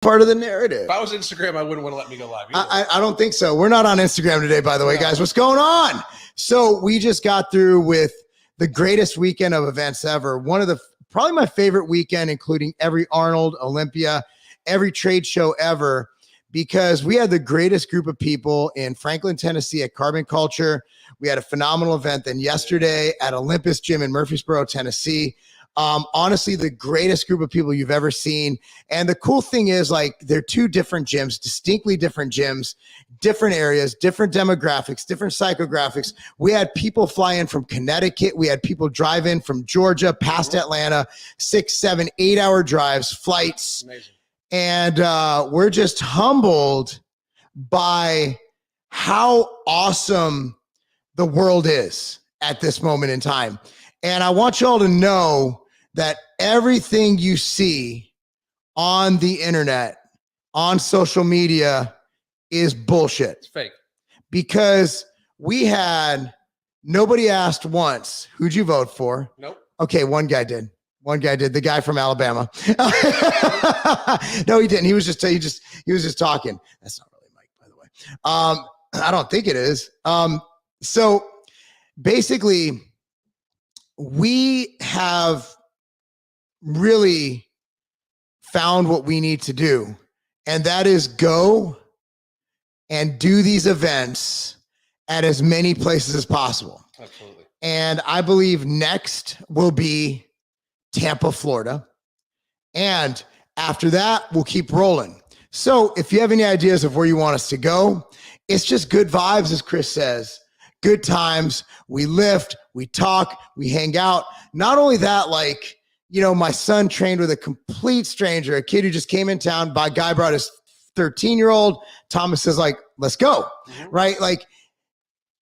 part of the narrative. If I was Instagram, I wouldn't want to let me go live either. I don't think so. We're not on Instagram today, by the way, guys. What's going on? So we just got through with the greatest weekend of events ever. One of the, probably my favorite weekend, including every Arnold, Olympia, every trade show ever, because we had the greatest group of people in Franklin, Tennessee at Carbon Culture. We had a phenomenal event then yesterday at Olympus Gym in Murfreesboro, Tennessee. Honestly, the greatest group of people you've ever seen. And the cool thing is, like, they're two different gyms, distinctly different gyms, different areas, different demographics, different psychographics. We had people fly in from Connecticut. We had people drive in from Georgia, past Atlanta, 6, 7, 8-hour drives, flights. Amazing. And we're just humbled by how awesome the world is at this moment in time. And I want y'all to know that everything you see on the internet, on social media, is bullshit. It's fake. Because we had, nobody asked once, who'd you vote for? Nope. Okay, one guy did. One guy did. The guy from Alabama. No, he didn't. He was just talking. That's not really Mike, by the way. I don't think it is. So basically, we have really found what we need to do, and that is go and do these events at as many places as possible. Absolutely. And I believe next will be Tampa, Florida. And after that, we'll keep rolling. So if you have any ideas of where you want us to go, it's just good vibes, as Chris says. Good times. We lift, we talk, we hang out. Not only that, like, you know, my son trained with a complete stranger, a kid who just came in town. By guy brought his 13-year-old. Thomas says, like, let's go. Right? Like,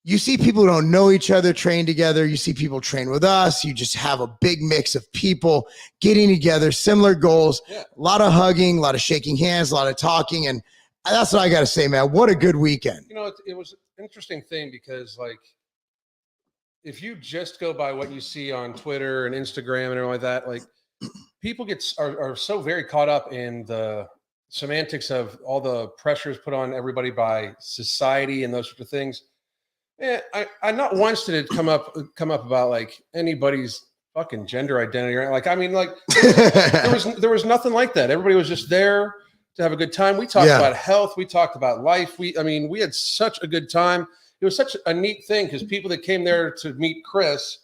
you see people who don't know each other train together. You see people train with us. You just have a big mix of people getting together, similar goals, a lot of hugging, a lot of shaking hands, a lot of talking. And that's what I got to say, man. What a good weekend. You know, it was an interesting thing because, like, if you just go by what you see on Twitter and Instagram and everything like that, like, people are so very caught up in the semantics of all the pressures put on everybody by society and those sorts of things. Yeah, I not once did it come up about like anybody's fucking gender identity, right? Like, I mean, like there was nothing like that. Everybody was just there to have a good time. We talked about health. We talked about life. We had such a good time. It was such a neat thing because people that came there to meet Chris,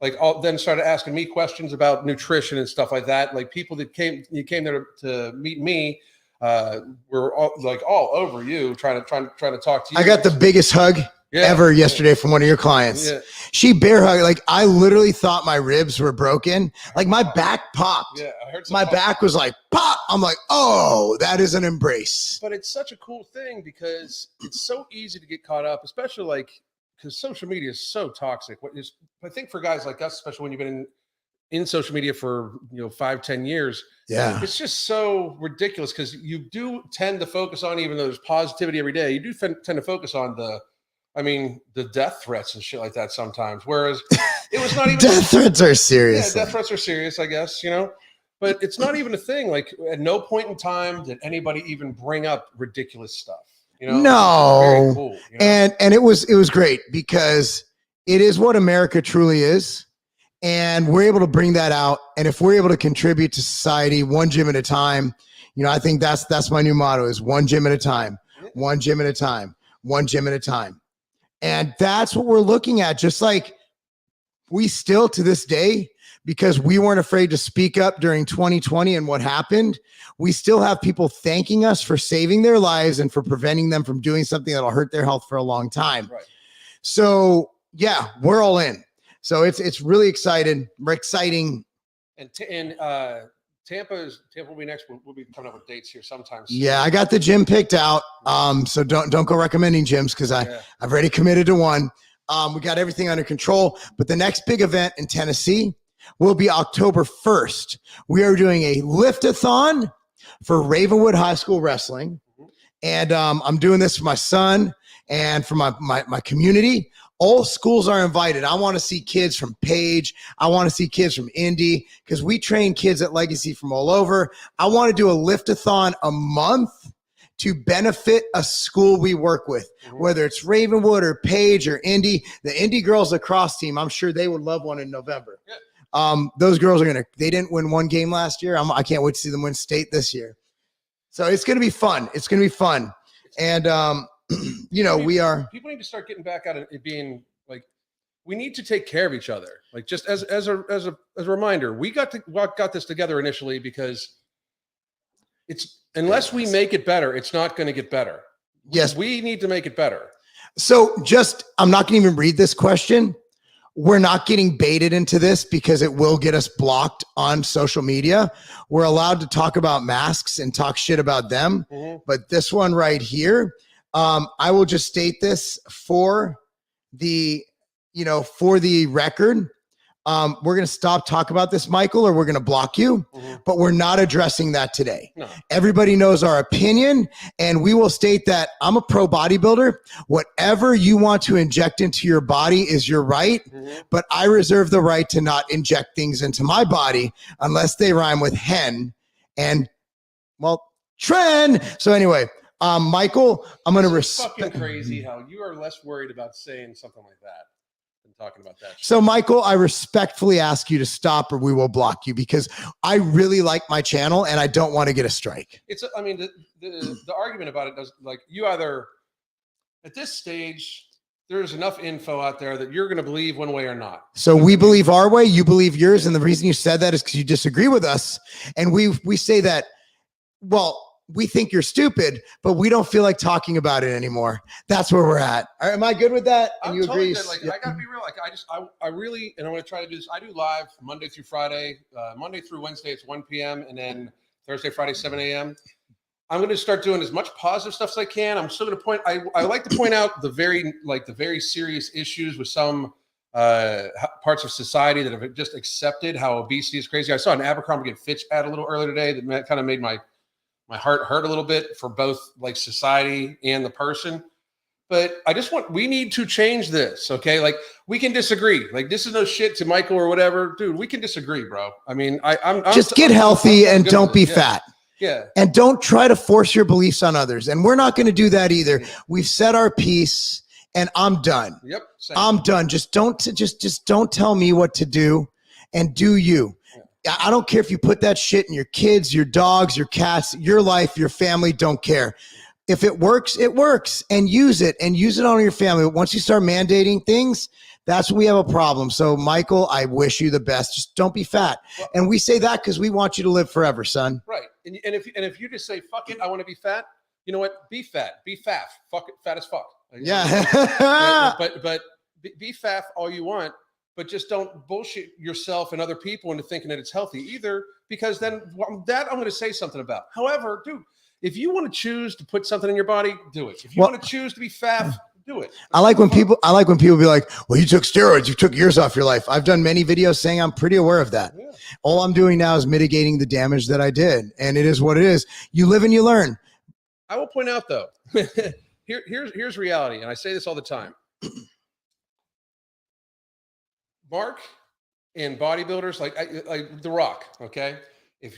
like, all then started asking me questions about nutrition and stuff like that. Like, people that came there to meet me were all over you, trying to talk to you. I got the biggest hug ever yesterday from one of your clients. She bear hugged. Like, I literally thought my ribs were broken. Like, my back popped. Yeah, I heard my back was like pop. I'm like, oh, that is an embrace. But it's such a cool thing because it's so easy to get caught up, especially like because social media is so toxic. I think for guys like us, especially when you've been in social media for 5-10 years, it's just so ridiculous because you do tend to focus on, even though there's positivity every day, you do tend to focus on the death threats and shit like that sometimes. Whereas it was not even death threats are serious. Yeah, death threats are serious, I guess, but it's not even a thing. Like, at no point in time did anybody even bring up ridiculous stuff. No. Very cool, and it was great because it is what America truly is. And we're able to bring that out. And if we're able to contribute to society one gym at a time, I think that's my new motto is one gym at a time, one gym at a time, one gym at a time. And that's what we're looking at. Just like we still to this day, because we weren't afraid to speak up during 2020 and what happened, we still have people thanking us for saving their lives and for preventing them from doing something that'll hurt their health for a long time. Right. So yeah, we're all in. So it's really exciting. We're exciting. And Tampa will be next. We'll be coming up with dates here sometimes. Yeah, I got the gym picked out. So don't go recommending gyms because I've already committed to one. We got everything under control. But the next big event in Tennessee will be October 1st. We are doing a lift-a-thon for Ravenwood High School Wrestling. And I'm doing this for my son and for my community. All schools are invited. I want to see kids from Page. I want to see kids from Indy because we train kids at Legacy from all over. I want to do a lift-a-thon a month to benefit a school we work with, whether it's Ravenwood or Page or Indy. The Indy girls lacrosse team, I'm sure they would love one in November. Those girls they didn't win one game last year. I can't wait to see them win state this year. So it's going to be fun. It's going to be fun. And, people need to start getting back out of it being like, we need to take care of each other. Like just as a reminder, we got this together initially because unless we make it better, it's not going to get better. Yes. We need to make it better. So I'm not going to even read this question. We're not getting baited into this because it will get us blocked on social media. We're allowed to talk about masks and talk shit about them. But this one right here, I will just state this for the record. We're going to stop talking about this, Michael, or we're going to block you, but we're not addressing that today. No. Everybody knows our opinion, and we will state that I'm a pro bodybuilder. Whatever you want to inject into your body is your right, but I reserve the right to not inject things into my body unless they rhyme with hen and, trend. So anyway, Michael, I'm going to respect. Fucking crazy how you are less worried about saying something like that. Talking about that. So Michael, I respectfully ask you to stop or we will block you because I really like my channel and I don't want to get a strike. The argument about it does you either at this stage, there's enough info out there that you're going to believe one way or not. So we believe our way, you believe yours. And the reason you said that is because you disagree with us. And we say that, we think you're stupid, but we don't feel like talking about it anymore. That's where we're at. All right, am I good with that? And you agree? Good. I gotta be real. I really, and I'm going to try to do this. I do live Monday through Friday, Monday through Wednesday. It's 1 p.m. and then Thursday, Friday, 7 a.m. I'm going to start doing as much positive stuff as I can. I'm still going to point. I like to point out the very serious issues with some parts of society that have just accepted how obesity is crazy. I saw an Abercrombie & Fitch ad a little earlier today that kind of made my heart hurt a little bit for both society and the person. But we need to change this. Okay. We can disagree. This is no shit to Michael or whatever, dude, we can disagree, bro. I mean, I'm get healthy and don't be fat. Yeah. And don't try to force your beliefs on others. And we're not going to do that either. We've said our piece and I'm done. Yep. Same. I'm done. Just don't tell me what to do and do you. I don't care if you put that shit in your kids, your dogs, your cats, your life, your family, don't care. If it works, and use it on your family. Once you start mandating things, that's when we have a problem. So Michael, I wish you the best. Just don't be fat. And we say that because we want you to live forever, son. Right. And if you just say, fuck it, I want to be fat, you know what? Be fat, be fat, fuck it, fat as fuck. Yeah. but be fat all you want. But just don't bullshit yourself and other people into thinking that it's healthy either, because then that I'm going to say something about. However, dude, if you want to choose to put something in your body, do it. If you want to choose to be fat, do it. I like when people be like, well, you took steroids, you took years off your life. I've done many videos saying I'm pretty aware of that. Yeah. All I'm doing now is mitigating the damage that I did. And it is what it is. You live and you learn. I will point out though, here's reality. And I say this all the time. Mark and bodybuilders like The Rock, okay? If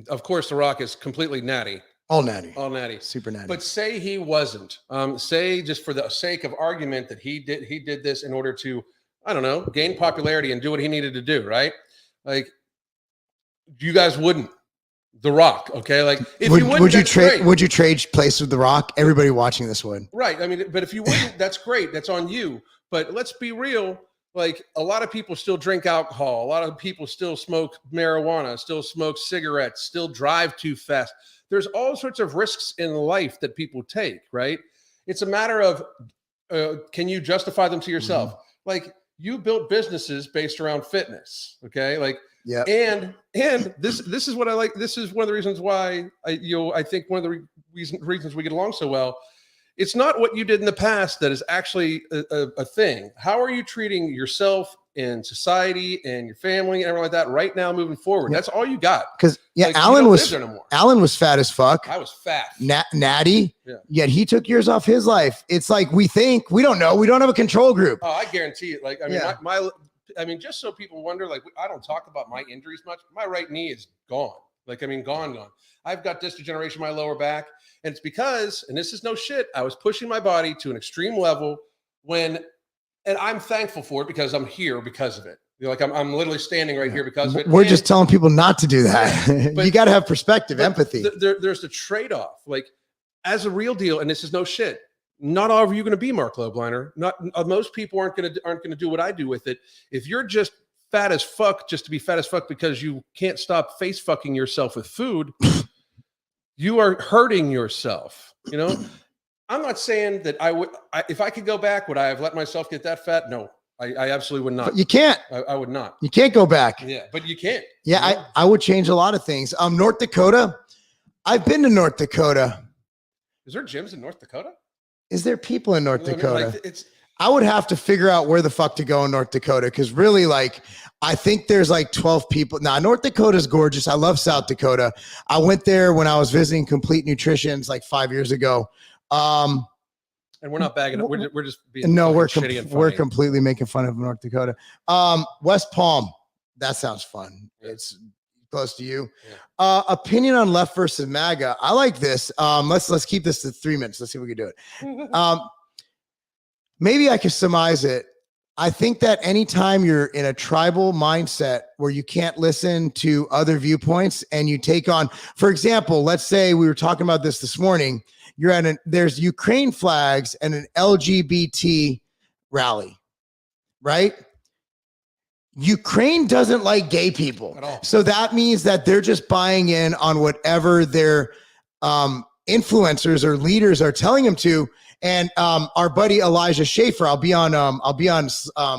of course The Rock is completely natty. All natty. Super natty. But say he wasn't. Say just for the sake of argument that he did this in order to, I don't know, gain popularity and do what he needed to do, right? You guys wouldn't. The Rock, okay? Would you trade place with The Rock? Everybody watching this would. Right. I mean, but if you wouldn't, that's great. That's on you. But let's be real. A lot of people still drink alcohol. A lot of people still smoke marijuana, still smoke cigarettes, still drive too fast. There's all sorts of risks in life that people take, right? It's a matter of, can you justify them to yourself? You built businesses based around fitness. Okay. Yeah. And this is what I like. This is one of the reasons why I think one of the reasons we get along so well it's not what you did in the past that is actually a thing. How are you treating yourself and society and your family and everything like that right now moving forward? That's all you got. Because like, Alan was fat as fuck. I was fat. Natty. Yeah. Yet he took years off his life. It's like we don't know. We don't have a control group. Oh, I guarantee it. Like, I mean, I mean, just so people wonder, like, I don't talk about my injuries much. My right knee is gone. Like, I mean, gone. I've got disc degeneration in my lower back. And it's because, and this is no shit, I was pushing my body to an extreme level and I'm thankful for it because I'm here because of it. Like I'm literally standing right here because of it. We're just telling people not to do that. But, you got to have perspective, empathy. There's the trade-off. Like as a real deal, and this is no shit. Not all of you are going to be Marc Lobliner. Most people aren't going to do what I do with it. If you're just fat as fuck, just to be fat as fuck because you can't stop face fucking yourself with food, you are hurting yourself. You know, I'm not saying that if I could go back, would I have let myself get that fat? No, I absolutely would not. But you can't. I would not. You can't go back. Yeah, but you can't. Yeah, you know? I would change a lot of things. North Dakota. I've been to North Dakota. Is there gyms in North Dakota? Is there people in North Dakota? I mean, like, I would have to figure out where the fuck to go in North Dakota because really, like, I think there's like 12 people. Now, North Dakota is gorgeous. I love South Dakota. I went there when I was visiting Complete Nutrition's like 5 years ago. And we're not bagging up. We're just being shitty and funny. We're completely making fun of North Dakota. West Palm. That sounds fun. Yeah. It's close to you. Yeah. Opinion on left versus MAGA. I like this. Let's keep this to 3 minutes. Let's see if we can do it. Maybe I could surmise it. I think that anytime you're in a tribal mindset where you can't listen to other viewpoints and you take on, for example, let's say we were talking about this morning. You're at there's Ukraine flags and an LGBT rally, right? Ukraine doesn't like gay people at all. So that means that they're just buying in on whatever their influencers or leaders are telling them to. And our buddy Elijah Schaefer, I'll be on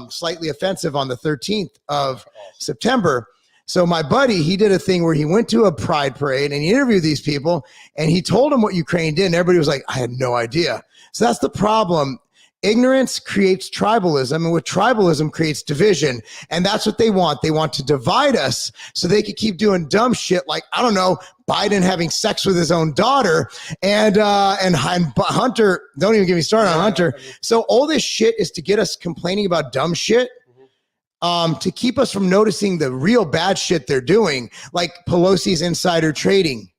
Slightly Offensive on the 13th of September. So my buddy, he did a thing where he went to a pride parade and he interviewed these people and he told them what Ukraine did. And everybody was like, I had no idea. So that's the problem. Ignorance creates tribalism, and with tribalism creates division. And that's what they want. They want to divide us so they can keep doing dumb shit like, I don't know, Biden having sex with his own daughter and Hunter. Don't even get me started on Hunter. So all this shit is to get us complaining about dumb shit. To keep us from noticing the real bad shit they're doing, like Pelosi's insider trading.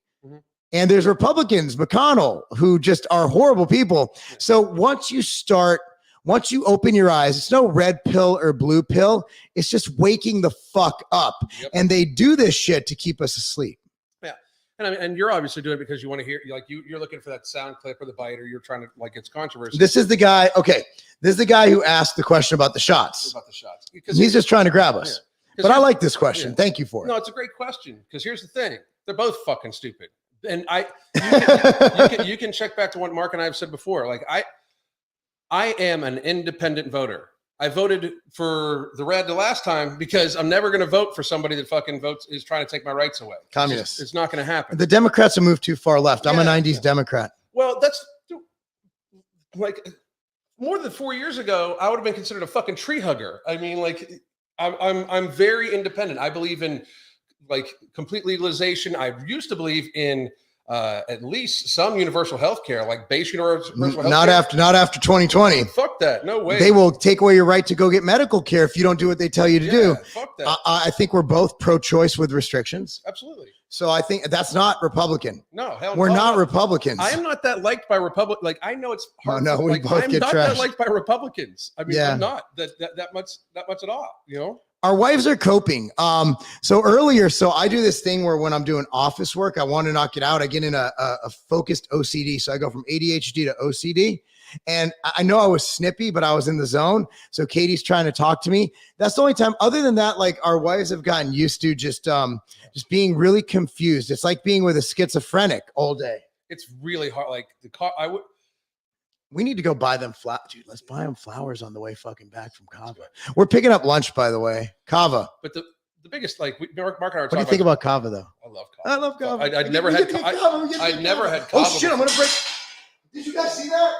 And there's Republicans, McConnell, who just are horrible people. So once you open your eyes, it's no red pill or blue pill. It's just waking the fuck up. Yep. And they do this shit to keep us asleep. Yeah. And I mean, and you're obviously doing it because you want to hear, like you're looking for that sound clip or the bite, or you're trying to, like, it's controversy. This is the guy. Okay. This is the guy who asked the question about the shots. Because he's just trying to grab us. Yeah. But I like this question. Yeah. Thank you for it. No, it's a great question. Because here's the thing. They're both fucking stupid. And you can check back to what Mark and I have said before. Like I am an independent voter. I voted for the red the last time because I'm never going to vote for somebody that fucking is trying to take my rights away. Communists. It's not going to happen. The Democrats have moved too far left. I'm a 90s Democrat. Well, that's like more than 4 years ago, I would have been considered a fucking tree hugger. I mean, like I'm very independent. I believe in like complete legalization. I used to believe in at least some universal health care, like base universal health care. Not after 2020. Fuck that. No way. They will take away your right to go get medical care if you don't do what they tell you to do. Fuck that. I think we're both pro-choice with restrictions. Absolutely. So I think that's not Republican. No, hell no. We're not Republicans. I am not that liked by Republicans. Like, I know it's hard. No, we both get trashed. I'm not that liked by Republicans. I mean, I'm not that much at all, you know? Our wives are coping. So I do this thing where when I'm doing office work, I want to knock it out. I get in a focused OCD. So I go from ADHD to OCD. And I know I was snippy, but I was in the zone. So Katie's trying to talk to me. That's the only time. Other than that, like, our wives have gotten used to just being really confused. It's like being with a schizophrenic all day. It's really hard. Like we need to go buy them flowers. Dude, let's buy them flowers on the way fucking back from Kava. We're picking up lunch, by the way. Kava. But the biggest, like, Mark and I are talking. What do you think about Kava, though? I love Kava. I love Kava. I'd never had Kava. Oh, shit, I'm going to break. Did you guys see that?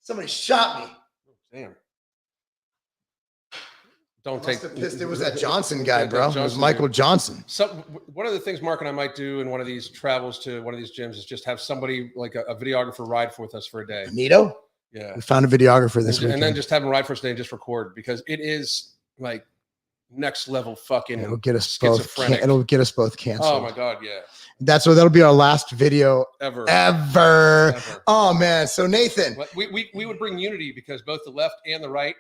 Somebody shot me. Damn. Don't Must take. have pissed. It was that Johnson guy, bro. It was Michael Johnson. So one of the things Mark and I might do in one of these travels to one of these gyms is just have somebody like a videographer ride with us for a day. Nito? Yeah. We found a videographer this week. And then just have him ride for us today and just record, because it is like next level fucking it'll get us both. schizophrenic. It'll get us both canceled. Oh my God. Yeah. That'll be our last video ever. Oh man. So Nathan, we would bring unity, because both the left and the right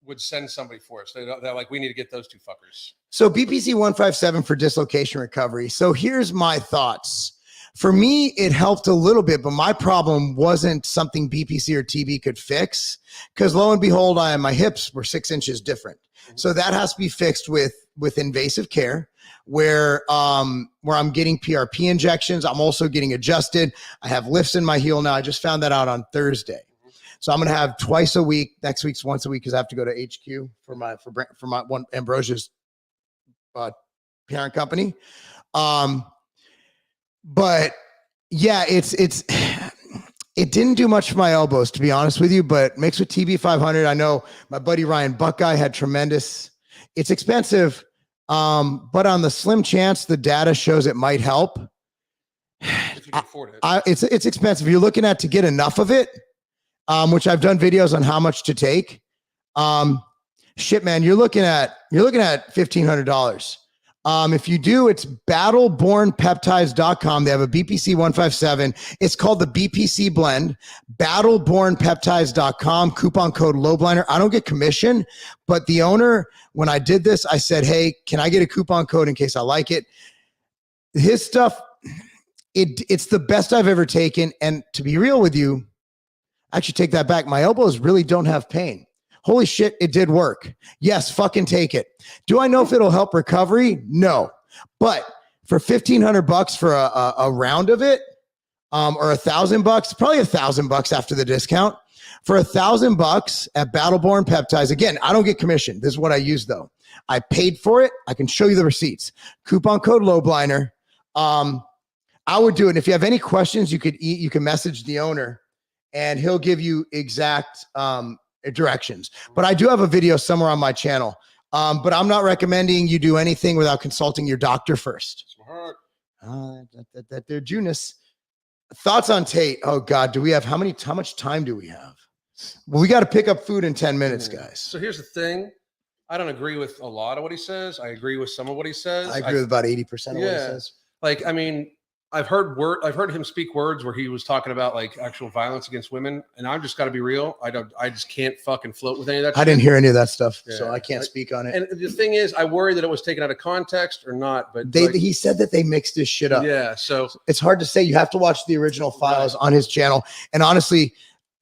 would send somebody for us. They're like, we need to get those two fuckers. So BPC 157 for dislocation recovery. So here's my thoughts. For me, it helped a little bit, but my problem wasn't something BPC or TB could fix, because lo and behold, my hips were 6 inches different. So that has to be fixed with invasive care, where I'm getting PRP injections. I'm also getting adjusted. I have lifts in my heel now. I just found that out on Thursday. So I'm going to have twice a week. Next week's once a week, because I have to go to HQ for my one Ambrosia's parent company. But yeah, it didn't do much for my elbows, to be honest with you, but mixed with TB 500. I know my buddy Ryan Buckeye had tremendous. It's expensive, but on the slim chance the data shows it might help. If you can afford it. It's expensive. You're looking at to get enough of it, which I've done videos on how much to take. Shit, man, you're looking at $1,500. If you do, it's battlebornpeptides.com. They have a BPC 157. It's called the BPC blend. Battlebornpeptides.com. Coupon code Lobliner. I don't get commission, but the owner, when I did this, I said, hey, can I get a coupon code in case I like it? His stuff, it's the best I've ever taken. And to be real with you, I should take that back. My elbows really don't have pain. Holy shit, it did work. Yes, fucking take it. Do I know if it'll help recovery? No. But for $1,500 for a round of it, or $1,000, probably $1,000 after the discount. For $1,000 at Battleborn Peptides, again, I don't get commission. This is what I use though. I paid for it. I can show you the receipts. Coupon code Lobliner. I would do it. And if you have any questions, you can message the owner and he'll give you exact directions. But I do have a video somewhere on my channel. But I'm not recommending you do anything without consulting your doctor first. Smart. They're Junus. Thoughts on Tate? Oh God, how much time do we have? Well, we got to pick up food in 10 minutes, guys. So here's the thing. I don't agree with a lot of what he says. I agree with some of what he says. I agree with about 80% of what he says. Like, I mean, I've heard him speak words where he was talking about like actual violence against women, and I've just got to be real. I just can't fucking float with any of that. I didn't hear any of that stuff, so I can't speak on it. And the thing is, I worry that it was taken out of context or not. But he said that they mixed this shit up. Yeah, so it's hard to say. You have to watch the original files on his channel. And honestly,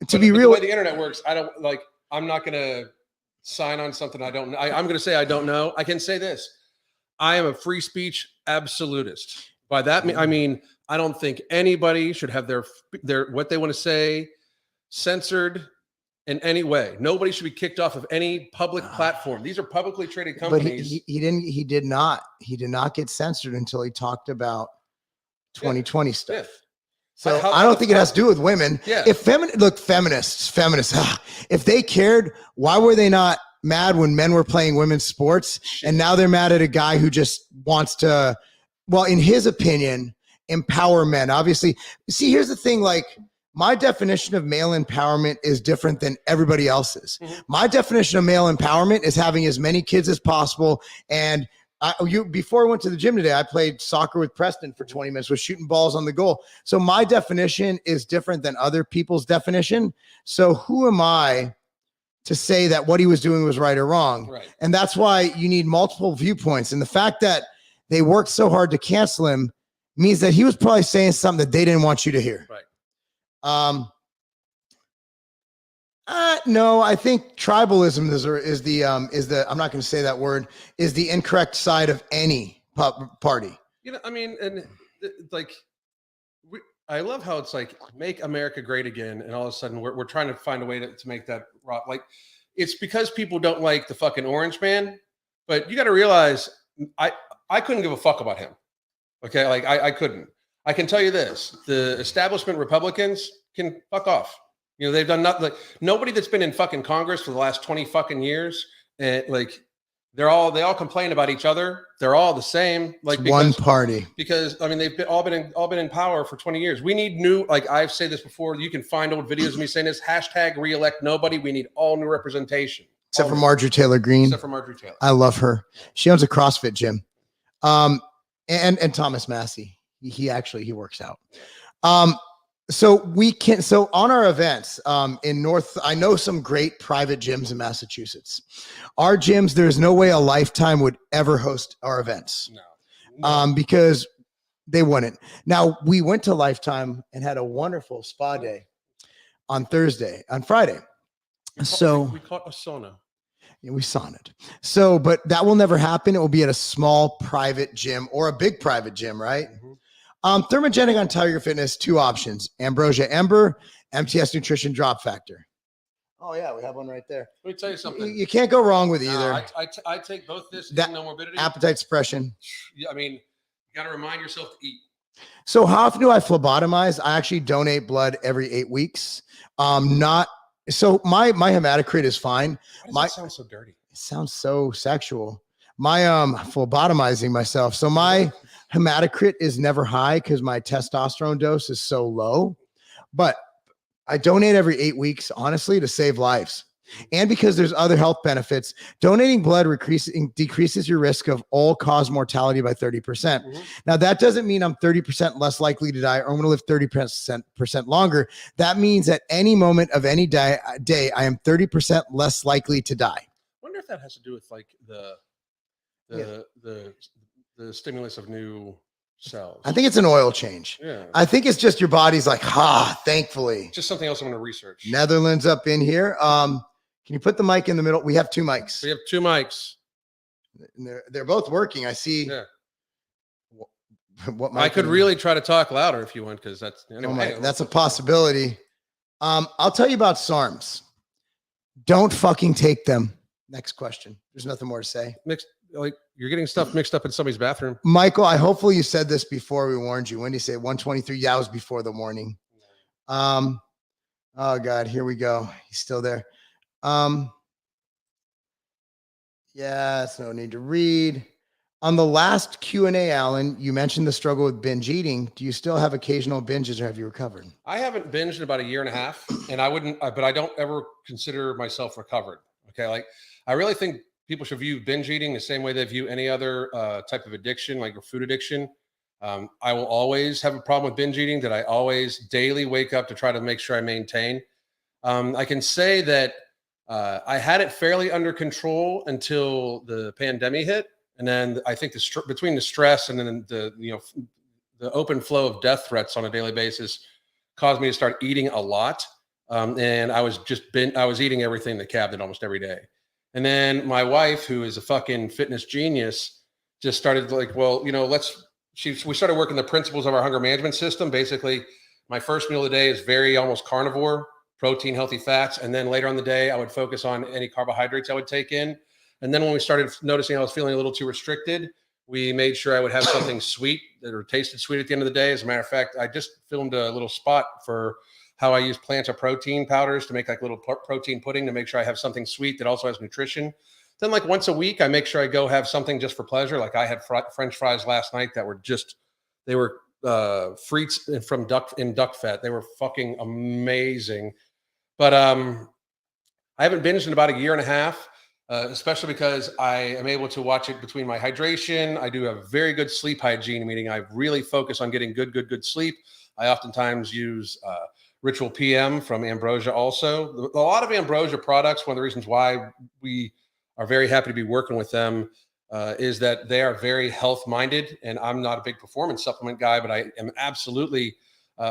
to be real, the way the internet works, I'm not gonna sign on something I don't know. I'm gonna say I don't know. I can say this: I am a free speech absolutist. By that, I mean, I don't think anybody should have their what they want to say censored in any way. Nobody should be kicked off of any public platform. These are publicly traded companies. But he did not get censored until he talked about 2020 stuff. Yeah. So I don't think it has to do with women. Yeah. If feminists, if they cared, why were they not mad when men were playing women's sports? And now they're mad at a guy who just wants to, well, in his opinion, empower men. Obviously, see, here's the thing, like my definition of male empowerment is different than everybody else's. Mm-hmm. My definition of male empowerment is having as many kids as possible. And before I went to the gym today, I played soccer with Preston for 20 minutes, was shooting balls on the goal. So my definition is different than other people's definition. So who am I to say that what he was doing was right or wrong? Right. And that's why you need multiple viewpoints. And the fact that they worked so hard to cancel him means that he was probably saying something that they didn't want you to hear. Right. No, I think tribalism is the I'm not going to say that word, is the incorrect side of any party. You know, I mean, and I love how it's like make America great again, and all of a sudden we're trying to find a way to make that like it's because people don't like the fucking orange man, but you got to realize I couldn't give a fuck about him. Okay, like I couldn't. I can tell you this: the establishment Republicans can fuck off. You know, they've done nothing. Like nobody that's been in fucking Congress for the last 20 fucking years, and like they all complain about each other. They're all the same. Like one party. Because I mean, they've all been in power for 20 years. We need new. Like I've said this before. You can find old videos of me saying this. # reelect nobody. We need all new representation. Except for Marjorie Taylor Greene. Except for Marjorie Taylor. I love her. She owns a CrossFit gym. And Thomas Massey. He works out. So on our events in North, I know some great private gyms in Massachusetts. Our gyms, there's no way a Lifetime would ever host our events. No. Because they wouldn't. Now we went to Lifetime and had a wonderful spa day on Friday. We caught a sauna. Yeah, we saunaed. So, but that will never happen. It will be at a small private gym or a big private gym, right? Mm-hmm. Thermogenic on Tiger Fitness, 2 options: Ambrosia Ember, MTS Nutrition Drop Factor. Oh yeah, we have one right there. Let me tell you something. You can't go wrong with either. I take both this and no morbidity. Appetite suppression. Yeah, I mean, you got to remind yourself to eat. So how often do I phlebotomize? I actually donate blood every 8 weeks. So my hematocrit is fine. Why does that sound so dirty? It sounds so sexual. My phlebotomizing myself. So my hematocrit is never high because my testosterone dose is so low. But I donate every 8 weeks, honestly, to save lives. And because there's other health benefits. Donating blood decreases your risk of all-cause mortality by 30%. Mm-hmm. Now, that doesn't mean I'm 30% less likely to die or I'm going to live 30% longer. That means at any moment of any day, I am 30% less likely to die. I wonder if that has to do with like the stimulus of new cells. I think it's an oil change. Yeah. I think it's just your body's like, thankfully. Just something else I'm going to research. Netherlands up in here. Can you put the mic in the middle? We have 2 mics. We have 2 mics. And they're both working. I see. Yeah. What I could really try to talk louder if you want, because that's anyway. That's a possibility. I'll tell you about SARMs. Don't fucking take them. Next question. There's nothing more to say. You're getting stuff mixed up in somebody's bathroom. Michael, hopefully you said this before we warned you. When did you say 123? Yeah, it was before the warning. Oh God, here we go. He's still there. It's no need to read. On the last Q&A, Alan, you mentioned the struggle with binge eating. Do you still have occasional binges or have you recovered? I haven't binged in about 1.5 years, and I wouldn't, but I don't ever consider myself recovered. Okay. Like I really think people should view binge eating the same way they view any other type of addiction, like a food addiction. I will always have a problem with binge eating that I always daily wake up to try to make sure I maintain. I can say that I had it fairly under control until the pandemic hit. And then I think between the stress and then the open flow of death threats on a daily basis caused me to start eating a lot. And I was eating everything the cab did almost every day. And then my wife, who is a fucking fitness genius, just started like, well, we started working the principles of our hunger management system. Basically, my first meal of the day is very almost carnivore, protein, healthy fats. And then later on the day, I would focus on any carbohydrates I would take in. And then when we started noticing I was feeling a little too restricted, we made sure I would have something sweet that tasted sweet at the end of the day. As a matter of fact, I just filmed a little spot for how I use planta protein powders to make like little protein pudding to make sure I have something sweet that also has nutrition. Then like once a week, I make sure I go have something just for pleasure. Like I had French fries last night that were they were frites from duck fat. They were fucking amazing. But I haven't binged in about 1.5 years, especially because I am able to watch it between my hydration. I do have very good sleep hygiene, meaning I really focus on getting good sleep. I oftentimes use Ritual PM from Ambrosia also. A lot of Ambrosia products, one of the reasons why we are very happy to be working with them is that they are very health-minded. And I'm not a big performance supplement guy, but I am absolutely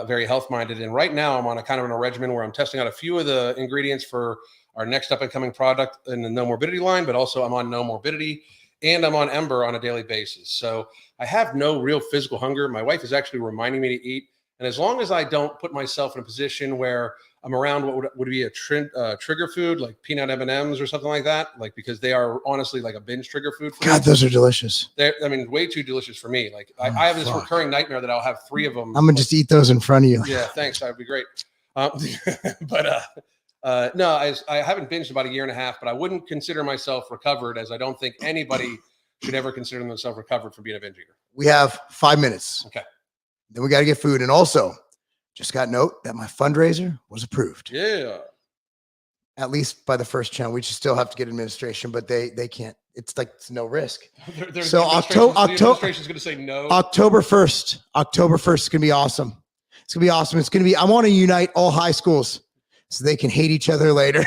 very health-minded. And right now I'm on a regimen where I'm testing out a few of the ingredients for our next up and coming product in the No Morbidity line, but also I'm on No Morbidity and I'm on Ember on a daily basis. So I have no real physical hunger. My wife is actually reminding me to eat. And as long as I don't put myself in a position where I'm around what would be a trigger food, like peanut M&Ms or something like that, like because they are honestly like a binge trigger food. For God, me. Those are delicious. Way too delicious for me. Like I have this recurring nightmare that I'll have 3 of them. I'm going to just eat those in front of you. Yeah, thanks. That'd be great. No, I haven't binged about a year and a half, but I wouldn't consider myself recovered, as I don't think anybody should ever consider themselves recovered from being a binge eater. We have 5 minutes. Okay. Then we got to get food. And also, just got note that my fundraiser was approved. Yeah. At least by the first channel. We just still have to get administration, but they can't. It's like it's no risk. So administration's going to say no. October 1st is going to be awesome. It's going to be awesome. It's going to be, I want to unite all high schools so they can hate each other later.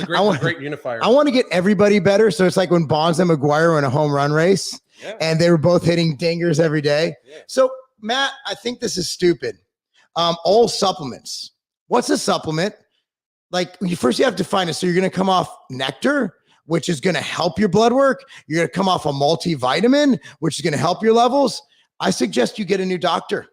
Great unifier. I want to get everybody better. So it's like when Bonds and McGuire were in a home run race and they were both hitting dingers every day. Yeah. So Matt, I think this is stupid. All supplements. What's a supplement? Like you have to define it. So you're going to come off nectar, which is going to help your blood work. You're going to come off a multivitamin, which is going to help your levels. I suggest you get a new doctor.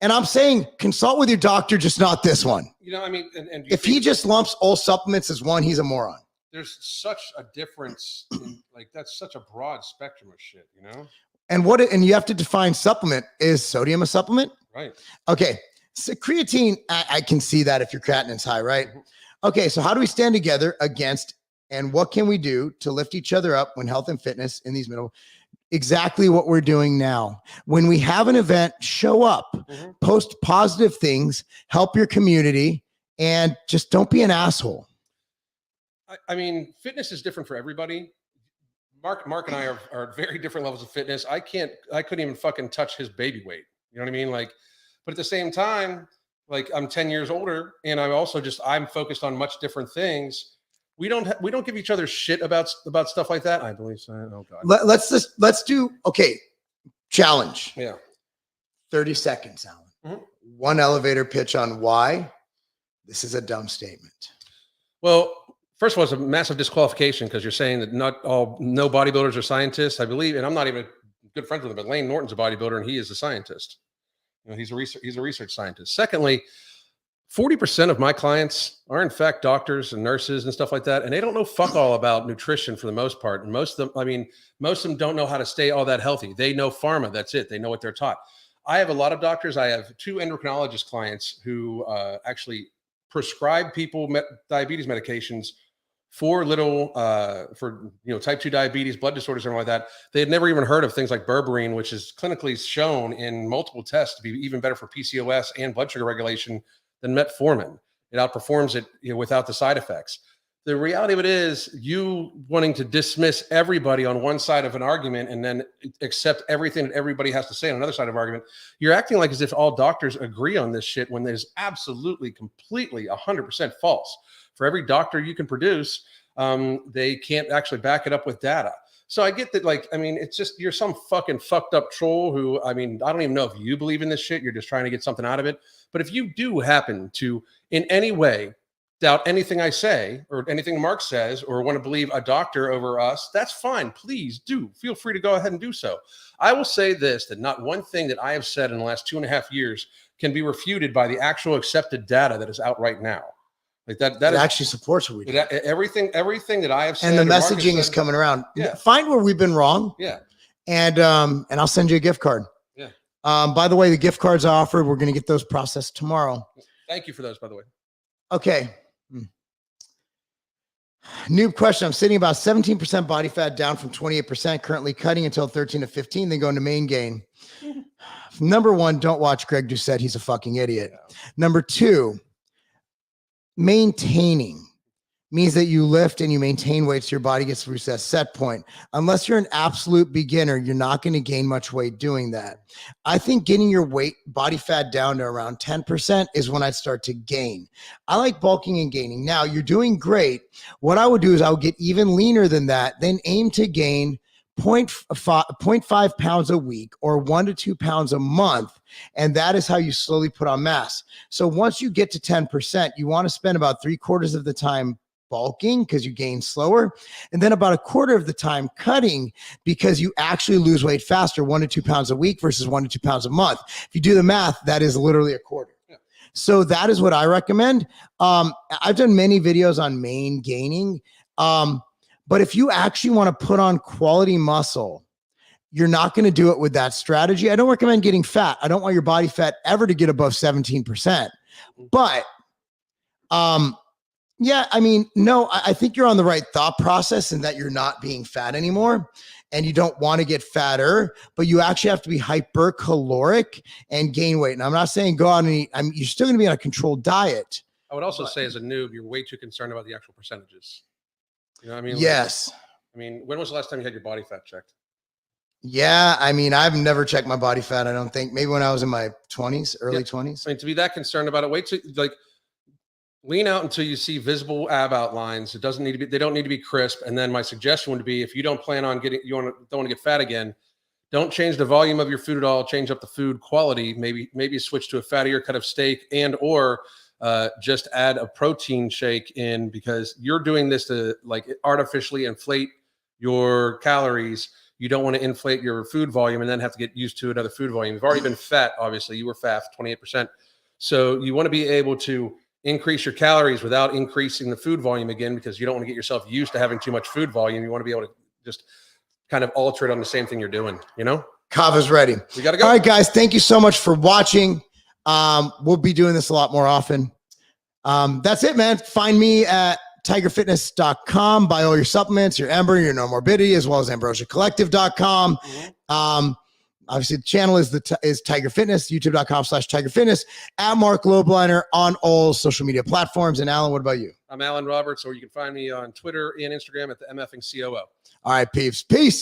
And I'm saying consult with your doctor, just not this one. You know, I mean, and if he just lumps all supplements as one, he's a moron. There's such a difference. Like that's such a broad spectrum of shit, you know? And you have to define supplement. Is sodium a supplement? Right. Okay. So creatine, I can see that if your creatinine's high, right? Mm-hmm. Okay. So how do we stand together against, and what can we do to lift each other up when health and fitness in these middle? Exactly what we're doing now. When we have an event, show up, post positive things, help your community, and just don't be an asshole. I mean, fitness is different for everybody. Mark and I are at very different levels of fitness. I couldn't even fucking touch his baby weight. You know what I mean? Like, but at the same time, like I'm 10 years older and I'm focused on much different things. We don't give each other shit about stuff like that. I believe so. Oh God. Let's do, okay. Challenge. Yeah. 30 seconds, Alan. Mm-hmm. One elevator pitch on why this is a dumb statement. Well, first of all, it's a massive disqualification because you're saying that no bodybuilders are scientists. I believe, and I'm not even good friends with him, but Lane Norton's a bodybuilder and he is a scientist. You know, he's a research scientist. Secondly, 40% of my clients are in fact doctors and nurses and stuff like that. And they don't know fuck all about nutrition for the most part. And most of them don't know how to stay all that healthy. They know pharma. That's it. They know what they're taught. I have a lot of doctors. I have 2 endocrinologist clients who actually prescribe people diabetes medications for type 2 diabetes, blood disorders, and all like that. They had never even heard of things like berberine, which is clinically shown in multiple tests to be even better for PCOS and blood sugar regulation than metformin. It outperforms it, without the side effects. The reality of it is you wanting to dismiss everybody on one side of an argument and then accept everything that everybody has to say on another side of an argument. You're acting like as if all doctors agree on this shit when there's absolutely, completely 100% false. For every doctor you can produce, they can't actually back it up with data. So I get that, it's just, you're some fucking fucked up troll who, I don't even know if you believe in this shit. You're just trying to get something out of it. But if you do happen to, in any way, doubt anything I say or anything Mark says, or want to believe a doctor over us, that's fine. Please do. Feel free to go ahead and do so. I will say this, that not one thing that I have said in the last 2.5 years can be refuted by the actual accepted data that is out right now. Like that actually supports what we do. Everything that I have said, and the messaging is coming around. Yeah. Find where we've been wrong. Yeah. And I'll send you a gift card. Yeah. By the way, the gift cards I offered, we're going to get those processed tomorrow. Thank you for those, by the way. Okay. New question. I'm sitting about 17% body fat, down from 28%, currently cutting until 13 to 15, then going to main gain. Number 1, don't watch Greg Doucette. He's a fucking idiot. Yeah. Number 2, maintaining means that you lift and you maintain weight so your body gets to reach that set point. Unless you're an absolute beginner, you're not going to gain much weight doing that. I think getting your body fat down to around 10% is when I'd start to gain. I like bulking and gaining. Now, you're doing great. What I would do is I would get even leaner than that, then aim to gain 0.5 pounds a week or 1 to 2 pounds a month. And that is how you slowly put on mass. So once you get to 10%, you want to spend about 3/4 of the time bulking because you gain slower, and then about 1/4 of the time cutting because you actually lose weight faster, 1 to 2 pounds a week versus 1 to 2 pounds a month. If you do the math, that is literally 1/4. Yeah. So that is what I recommend. I've done many videos on main gaining. But if you actually want to put on quality muscle, you're not going to do it with that strategy. I don't recommend getting fat. I don't want your body fat ever to get above 17%. But Yeah, I mean, no, I think you're on the right thought process in that you're not being fat anymore and you don't want to get fatter, but you actually have to be hypercaloric and gain weight. And I'm not saying go out and eat. You're still going to be on a controlled diet. I would also say as a noob, you're way too concerned about the actual percentages. You know what I mean? Yes. Like, I mean, when was the last time you had your body fat checked? Yeah, I mean, I've never checked my body fat. I don't think. Maybe when I was in my 20s, early 20s. I mean, to be that concerned about it, wait till like lean out until you see visible ab outlines. It doesn't need to be. They don't need to be crisp. And then my suggestion would be, if you don't plan on don't want to get fat again, don't change the volume of your food at all. Change up the food quality. Maybe switch to a fattier cut of steak or just add a protein shake in, because you're doing this to like artificially inflate your calories. You don't want to inflate your food volume and then have to get used to another food volume. You've already been fat, obviously. You were fat, 28%. So you want to be able to increase your calories without increasing the food volume again, because you don't want to get yourself used to having too much food volume. You want to be able to just kind of alter it on the same thing you're doing, you know? Kava's ready. We got to go. All right, guys. Thank you so much for watching. We'll be doing this a lot more often. That's it, man. Find me at tigerfitness.com. Buy all your supplements, your Ember, your No Morbidity, as well as ambrosiacollective.com. Obviously, the channel is Tiger Fitness, youtube.com/Tiger Fitness, at Marc Lobliner on all social media platforms. And Alan, what about you? I'm Alan Roberts, or you can find me on Twitter and Instagram at the MFing COO. All right, peeps. Peace.